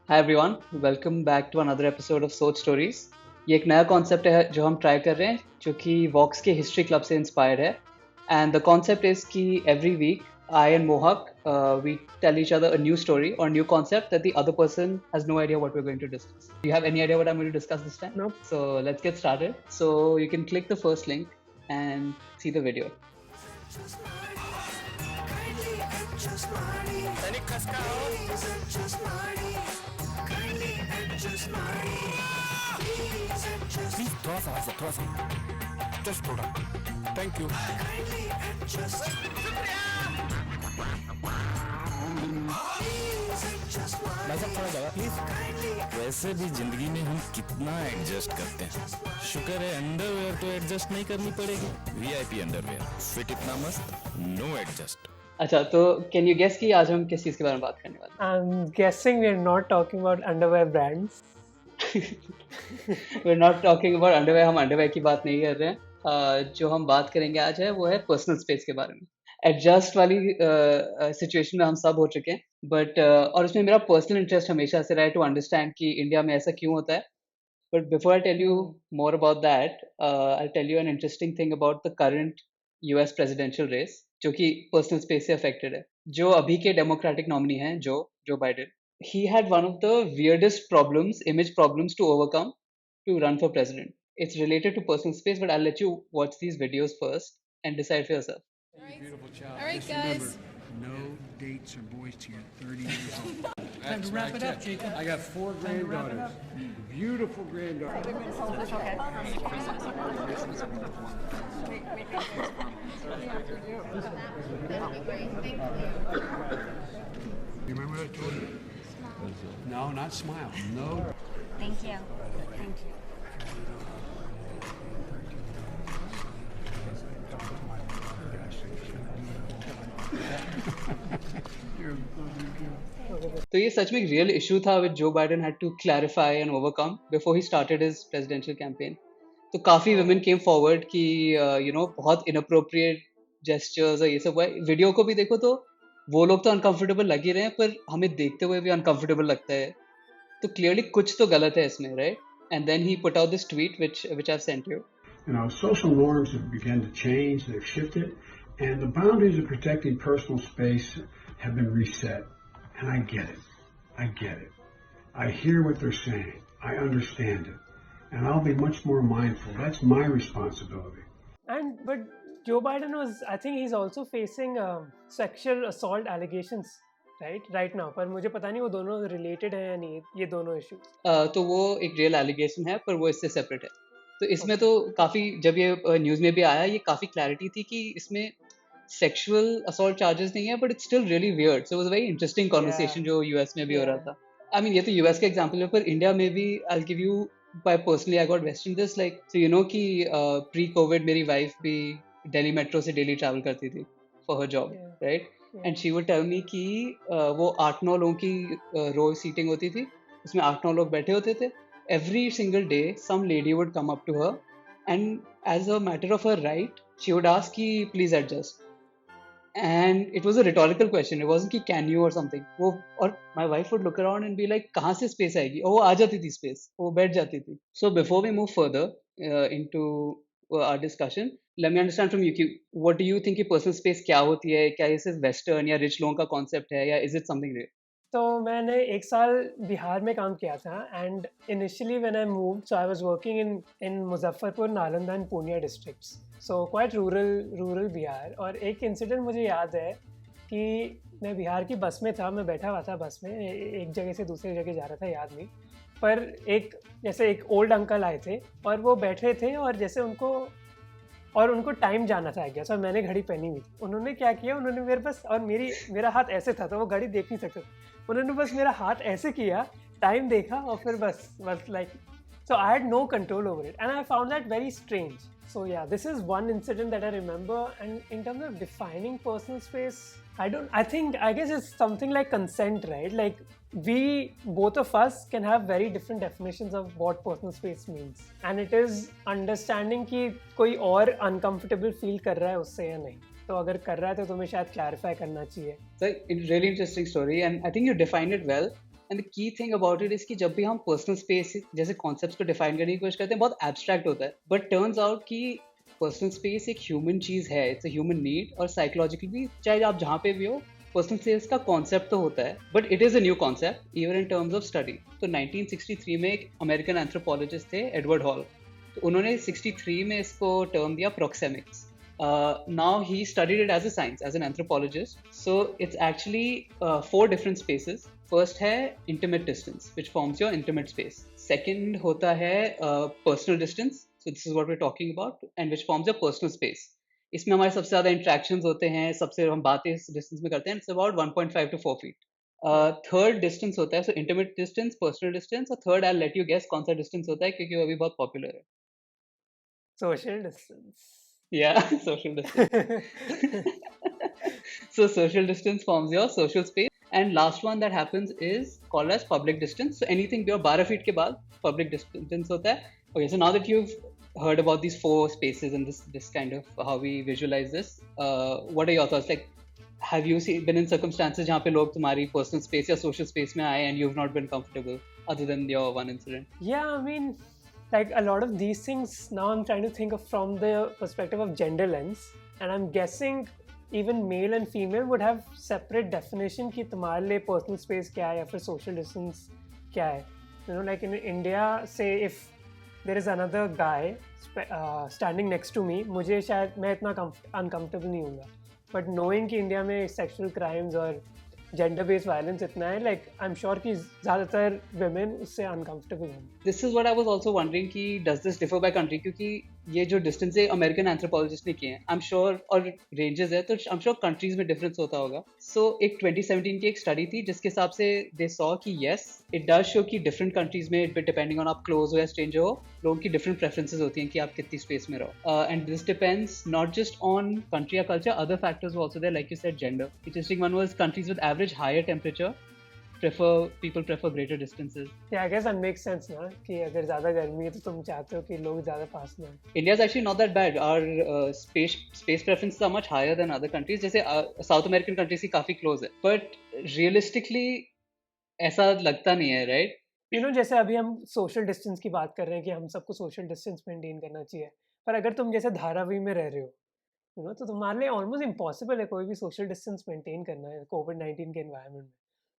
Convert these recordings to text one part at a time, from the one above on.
Hi everyone, welcome back to another episode of सोच stories. ये एक नया कॉन्सेप्ट है जो हम ट्राई कर रहे हैं, जो कि वॉक्स के हिस्ट्री क्लब से इंस्पायर्ड है। एंड द कॉन्सेप्ट इज कि every week I and Mohak we tell each other a new story और new concept that the other person has no idea what we are going to discuss. Do you have any idea what I'm going to discuss this time? No. So let's get started. So you can click the first link and see the video. Please थोड़ा सा just थोड़ा thank you भाई साहब थोड़ा जगह please. वैसे भी जिंदगी में हम कितना एडजस्ट करते हैं, शुक्र है अंडरवेयर तो एडजस्ट नहीं करनी पड़ेगी। वीआईपी अंडरवेयर फिट इतना मस्त, नो एडजस्ट। अच्छा, तो कैन यू गेस कि आज हम किस चीज़ के बारे में बात करने वाले हैं? I'm guessing we're not talking about underwear brands. We're not talking about underwear, हम अंडरवेयर की बात नहीं कर रहे हैं। जो हम बात करेंगे आज है वो है पर्सनल स्पेस के बारे में। एडजस्ट वाली सिचुएशन में हम सब हो चुके हैं, बट और उसमें मेरा पर्सनल इंटरेस्ट हमेशा से रहा है टू अंडरस्टैंड कि इंडिया में ऐसा क्यों होता है। But before I tell you more about that, I tell you an interesting thing about the current US presidential race, जो कि पर्सनल स्पेस से अफेक्टेड है। जो अभी के डेमोक्रेटिक नॉमिनी हैं, Joe Biden, he had one of the weirdest problems, image problems to overcome to run for president. It's related to personal space, but I'll let you watch these videos first and decide for yourself. Beautiful child. All right, Just guys. remember, no dates or boys till you're 30 years old. Time to wrap it up, Jacob. I got 4 granddaughters. Beautiful granddaughters. You remember what I told you? No, not smile. No. Thank you. Thank you. तो ये सच में एक real issue था with Joe Biden had to clarify and overcome before he started his presidential campaign. तो काफी women came forward कि बहुत इनअप्रोप्रिएट जेस्चर्स और ये सब हुआ है। वीडियो को भी देखो तो वो लोग तो अनकंफर्टेबल लग ही रहे हैं, पर हमें देखते हुए भी अनकंफर्टेबल लगता है। तो क्लियरली कुछ तो गलत है इसमें, right? And then he put out this tweet which I've sent you. Social norms have begun to change, they've shifted, and the boundaries of protecting personal space have been reset. And I get it. I hear what they're saying. I understand it. And I'll be much more mindful. That's my responsibility. But Joe Biden I think he's also facing sexual assault allegations, right now. पर मुझे पता नहीं वो दोनों related हैं या नहीं, ये दोनों issues. तो वो एक रियल एलिगेशन है, पर वो इससे सेपरेट है। तो इसमें तो काफ़ी, जब ये न्यूज़ में भी आया, ये काफ़ी क्लैरिटी थी कि इसमें सेक्सुअल असॉल्ट चार्जेस नहीं है, but it's still really weird. So was very interesting conversation जो यूएस में भी हो रहा था। आई मीन ये तो यूएस का एग्जांपल है, पर इंडिया में भी I will give you by personally, I got waste in this, like so you know कि प्री कोविड मेरी वाइफ भी दिल्ली मेट्रो से डेली ट्रैवल करती थी for her job, right? And she would tell me कि वो 8-9 लोगों की रो सीटिंग होती थी, उसमें 8-9 लोग बैठे होते थे। Every single day some lady would come up to her and as a matter of her right she would ask ki please adjust, and it was a rhetorical question. It wasn't ki can you or something. वो, और my wife would look around and be like कहाँ से space आएगी, और वो आ जाती थी space, वो बैठ जाती थी। So before we move further into our discussion, let me understand from you कि what do you think कि personal space क्या होती है? क्या ये सिर्फ western या rich लोगों का concept है, या is it something real? तो मैंने 1 साल बिहार में काम किया था, and initially when I moved, so I was working in Muzaffarpur, Nalanda and Purnia districts, so quite rural Bihar. और एक इंसिडेंट मुझे याद है कि मैं बिहार की बस में था, मैं बैठा हुआ था बस में, एक जगह से दूसरी जगह जा रहा था, याद नहीं, पर एक ओल्ड अंकल आए थे और वो बैठे थे, और जैसे उनको टाइम जाना था, गया सर, मैंने घड़ी पहनी हुई थी। उन्होंने क्या किया, उन्होंने मेरे पास, और मेरा हाथ ऐसे था तो वो घड़ी देख नहीं सकते, उन्होंने बस मेरा हाथ ऐसे किया, टाइम देखा, और फिर बस like, so I had no control over it, and I found that very strange. So yeah, this is one incident that I remember. And in terms of defining personal space, I guess it's something like consent, right? Like both of us can have very different definitions of what personal space means. And it is understanding कि कोई और uncomfortable feel कर रहा है उससे या नहीं. तो अगर कर रहा है तो तुम्हें शायद क्लैरिफाई करना चाहिए. So, really interesting story, and I think you defined it well. And the key thing about it is कि जब भी हम personal space जैसे concepts को define करने की कोशिश करते हैं बहुत abstract होता है. But turns out कि personal space एक human चीज़ है, it's a human need, और psychologically भी चाहे आप जहाँ पे भी हो पर्सनल स्पेस का कॉन्सेप्ट तो होता है, but it is a new concept even in terms of study. तो 1963 में एक अमेरिकन एंथ्रोपोलॉजिस्ट थे एडवर्ड हॉल, तो उन्होंने 63 में इसको टर्म दिया proxemics. Now he studied it as a science as an anthropologist. So it's actually 4 different spaces. First है intimate distance which forms your intimate space. Second होता है personal distance, so this is what we are talking about, and which forms your personal space. इसमें हमारे सबसे ज़्यादा interactions होते हैं, सबसे हम बातें इस डिस्टेंस में करते हैं. It's about 1.5 to 4 feet. Third distance होता है, so intimate distance, personal distance, और third I let you guess कौन सा डिस्टेंस होता है क्योंकि वो अभी बहुत पॉपुलर है. Social distance. या social distance. So social distance forms your social space, and last one that happens is called as public distance. So anything beyond 12 feet के बाद public distance होता है. Okay, so now that you've heard about these 4 spaces and this kind of how we visualize this, what are your thoughts? Like, have you been in circumstances जहाँ पे लोग तुम्हारी personal space या social space में आए and you've not been comfortable other than your one incident? Yeah, I mean, like a lot of these things now I'm trying to think of from the perspective of gender lens, and I'm guessing even male and female would have separate definition कि तुम्हारे लिए personal space क्या है या फिर social distance क्या है. You know, like in India, say if there is another guy standing next to me, मुझे शायद मैं इतना uncomfortable नहीं होऊंगा. But knowing कि इंडिया में sexual crimes और जेंडर बेस्ड वायलेंस इतना है, लाइक आई एम श्योर कि ज़्यादातर women उससे अनकंफर्टेबल हैं. This is what I was also wondering कि does this differ by country, क्योंकि ये जो डिस्टेंस है अमेरिकन एंथ्रोपोलॉजिस्ट ने किए हैं, आई एम श्योर, और रेंजेस है तो आई एम श्योर कंट्रीज में डिफरेंस होता होगा. सो एक 2017 की एक स्टडी थी जिसके हिसाब से दे सॉ कि यस इट डज शो कि डिफरेंट कंट्रीज में डिपेंडिंग ऑन आप क्लोज हो या स्ट्रेंजर हो, लोगों की डिफरेंट प्रेफरेंसेस होती हैं कि आप कितनी स्पेस में रहो. And this depends not just on country या culture, other factors also there, like you said gender. Interesting one was countries with average higher temperature people prefer greater distances. Yeah, I guess that makes sense ना कि अगर ज़्यादा गर्मी है तो तुम चाहते हो कि लोग ज़्यादा पास ना आए. India is actually not that bad. Our space preferences are much higher than other countries. जैसे South American countries ही काफ़ी close है. But realistically ऐसा लगता नहीं है, right? You know, जैसे अभी हम सोशल डिस्टेंस की बात कर रहे हैं कि हम सबको सोशल डिस्टेंस मेंटेन करना चाहिए, पर अगर तुम जैसे धारावी में रह रहे हो, यू नो, तो तुम्हारे लिए ऑलमोस्ट इम्पॉसिबल है कोई भी सोशल डिस्टेंस मेंटेन करना है कोविड-19 के एनवायरनमेंट में.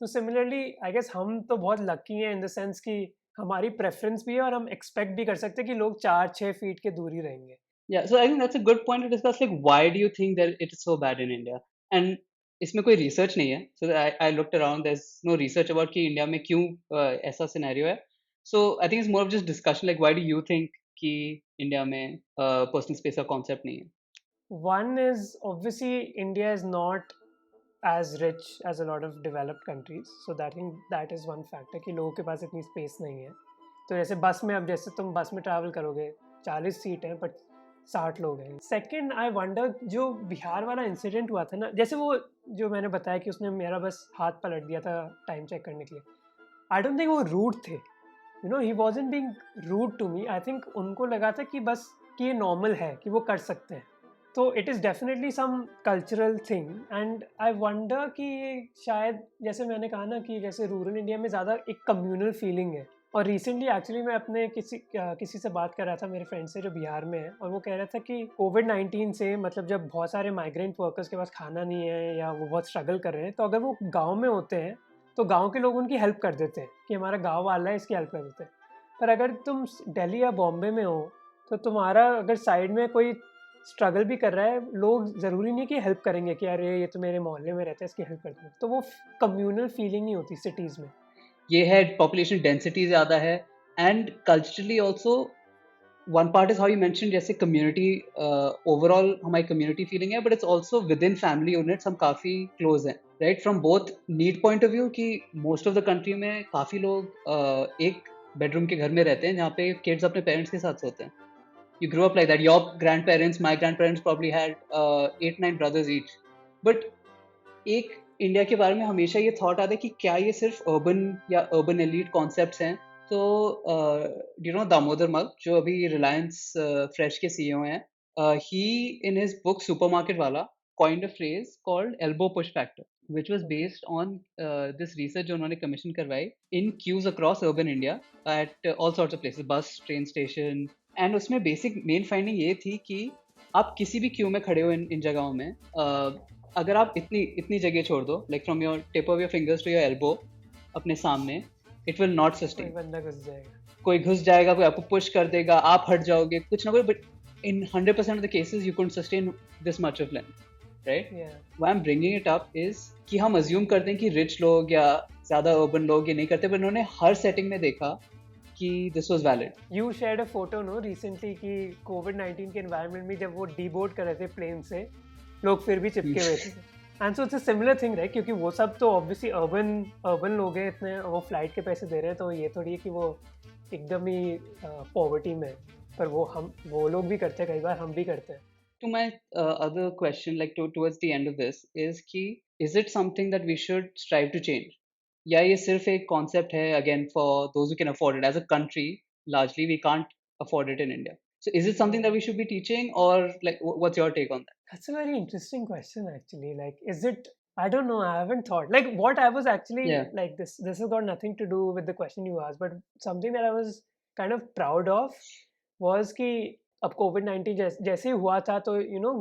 तो सिमिलरली आई गेस हम तो बहुत लकी हैं इन द सेंस कि हमारी प्रेफरेंस भी है और हम एक्सपेक्ट भी कर सकते हैं कि लोग 4-6 फीट के दूर ही रहेंगे. Yeah, so I think that's a good point to discuss. Like, why do you think that it is so bad in India? And इसमें कोई रिसर्च नहीं है. So I looked around. There's no research about कि India में क्यों ऐसा scenario है. So I think it's more of just discussion. Like, why do you think कि इंडिया में personal space का concept नहीं है? One is obviously India is not as rich as a lot of developed countries, so that is one factor कि लोगों के पास इतनी space नहीं है. तो जैसे बस में, अब जैसे तुम बस में ट्रैवल करोगे 40 सीट हैं बट 60 लोग हैं. सेकंड, आई वंडर जो बिहार वाला इंसिडेंट हुआ था ना, जैसे वो जो मैंने बताया कि उसने मेरा बस हाथ पलट दिया था टाइम चेक करने के लिए, आई डोंट थिंक वो रूड थे. You know, he wasn't being rude to me. I think उनको लगा था कि बस कि ये नॉर्मल है कि वो कर सकते हैं. तो it is definitely some cultural thing, and I wonder कि ये शायद, जैसे मैंने कहा ना कि जैसे रूरल इंडिया में ज़्यादा एक कम्युनल फीलिंग है. और रिसेंटली एक्चुअली मैं अपने किसी से बात कर रहा था, मेरे फ्रेंड से जो बिहार में है, और वो कह रहा था कि कोविड-19 से मतलब जब बहुत सारे माइग्रेंट वर्कर्स के पास खाना नहीं है या वो बहुत स्ट्रगल कर रहे हैं, तो अगर वो गाँव में होते हैं तो गाँव के लोग उनकी हेल्प कर देते हैं कि हमारा गाँव वाला है, इसकी हेल्प कर देते हैं. पर अगर तुम दिल्ली या बॉम्बे में हो तो तुम्हारा अगर साइड में कोई स्ट्रगल भी कर रहा है, लोग ज़रूरी नहीं कि हेल्प करेंगे कि अरे ये तो मेरे मोहल्ले में रहता है, इसकी हेल्प कर दो. तो वो कम्युनल फीलिंग नहीं होती सिटीज़ में. ये है पॉपुलेशन डेंसिटी ज़्यादा है, and culturally also one part is how you mention, जैसे कम्युनिटी ओवरऑल हमारी कम्युनिटी फीलिंग है, but it's also with in family units हम काफ़ी क्लोज हैं, right, from both need point of view कि मोस्ट ऑफ द कंट्री में काफ़ी लोग एक बेडरूम के घर में रहते हैं जहाँ पे किड्स अपने पेरेंट्स के साथ सोते हैं. You grew up like that. Your grandparents, my grandparents probably had 8-9 brothers each. But एक इंडिया के बारे में हमेशा ये थॉट आता है कि क्या ये सिर्फ अर्बन या अर्बन एलीट कॉन्सेप्ट्स हैं. तो यू नो दामोदर मग जो अभी रिलायंस फ्रेश के सीईओ हैं, ही इन हिज बुक सुपरमार्केट वाला coined a phrase called elbow push factor, which was based on this research जो उन्होंने commission करवाई in queues across urban India at all sorts of places, bus, train station, and उसमें basic main finding ये थी कि आप किसी भी queue में खड़े हो इन जगहों में, अगर आप इतनी जगह छोड़ दो, like from your tip of your fingers to your elbow, अपने सामने, it will not कोई sustain. बंदा घुस जाएगा. कोई घुस जाएगा, कोई आपको पुश कर देगा, आप हट जाओगे, कुछ ना कुछ. But in 100% of the cases you couldn't sustain this much of length, right? Yeah. Why I'm bringing it up is कि हम assume करते हैं कि rich लोग या ज़्यादा urban लोग ये नहीं करते, पर उन्होंने हर setting में देखा कि this was valid. You shared a photo no recently कि COVID-19 के environment में जब वो deboard कर रहे थे plane से, लोग फिर भी चिपके हुए थे. And so it's a similar thing, right? क्योंकि वो सब तो obviously urban लोग हैं, इतने वो flight के पैसे दे रहे हैं, तो ये थोड़ी है कि वो एकदम ही poverty में, पर वो लोग भी करते हैं, कई बार हम भी करते हैं. To my other question, like towards the end of this, is कि is it something that we should strive to change? या ये सिर्फ एक concept है, again, for those who can afford it. As a country, largely we can't afford it in India. So is it something that we should be teaching, or like what's your take on that? That's a very interesting question, actually. Like, is it? I don't know. I haven't thought. Like, what I was actually like this. This has got nothing to do with the question you asked, but something that I was kind of proud of was कि अब COVID-19 जैसे ही हुआ था, तो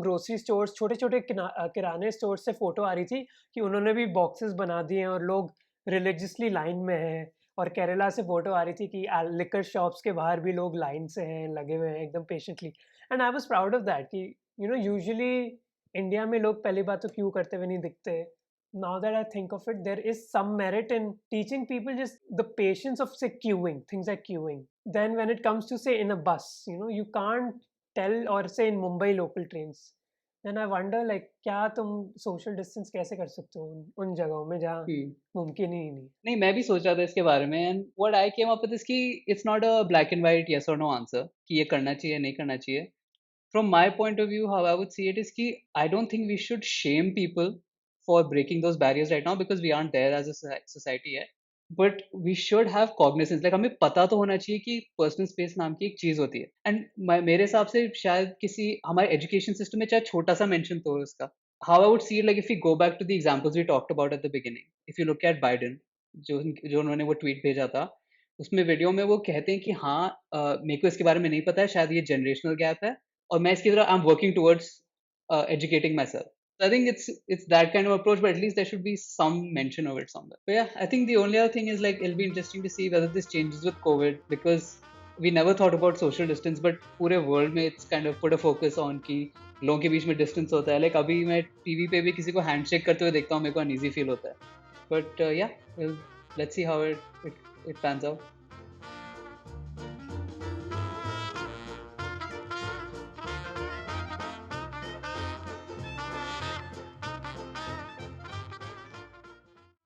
grocery stores, छोटे छोटे किराने stores से फोटो आ रही थी कि उन्होंने भी बॉक्सेस बना दिए हैं और लोग रिलीजियसली लाइन में हैं. और केरला से फोटो आ रही थी कि लिकर शॉप्स के बाहर भी लोग लाइन से हैं, लगे हुए हैं एकदम patiently. And I was proud of that कि यूजुअली इंडिया में लोग पहली बात तो क्यू करते हुए नहीं दिखते. Now that I think of it, there is some merit in teaching people just the patience of say queuing, things like queuing. Then when it comes to say in a bus, you can't tell, or say in Mumbai local trains, then I wonder like क्या तुम social distance कैसे कर सकते हो उन जगहों में जहाँ मुमकिन ही नहीं. नहीं, मैं भी सोच रहा था इसके बारे में, and what I came up with is कि it's not a black and white yes or no answer कि ये करना चाहिए नहीं करना चाहिए. From my point of view, how I would see it is कि I don't think we should shame people for breaking those barriers right now, because we aren't there as a society yet. But we should have cognizance, like हमें पता तो होना चाहिए कि personal space नाम की एक चीज होती है. And मेरे हिसाब से शायद किसी हमारे education system में चाहे छोटा सा mention तो हो उसका. How I would see it, like if we go back to the examples we talked about at the beginning, if you look at Biden, जो उन्होंने वो tweet भेजा था, उसमें वीडियो में वो कहते हैं कि हाँ, मेरे को इसके बारे में नहीं पता है, शायद ये generational gap है, और मैं इसकी तरह I'm working towards educating myself. So I think it's that kind of approach, but at least there should be some mention of it somewhere. But yeah, I think the only other thing is like it'll be interesting to see whether this changes with COVID, because we never thought about social distance, but पूरे world में it's kind of put a focus on कि लोगों के बीच में distance होता है. Like अभी मैं TV पे भी किसी को handshake करते हुए देखता हूँ, मेरे को uneasy feel होता है. But yeah, let's see how it pans out.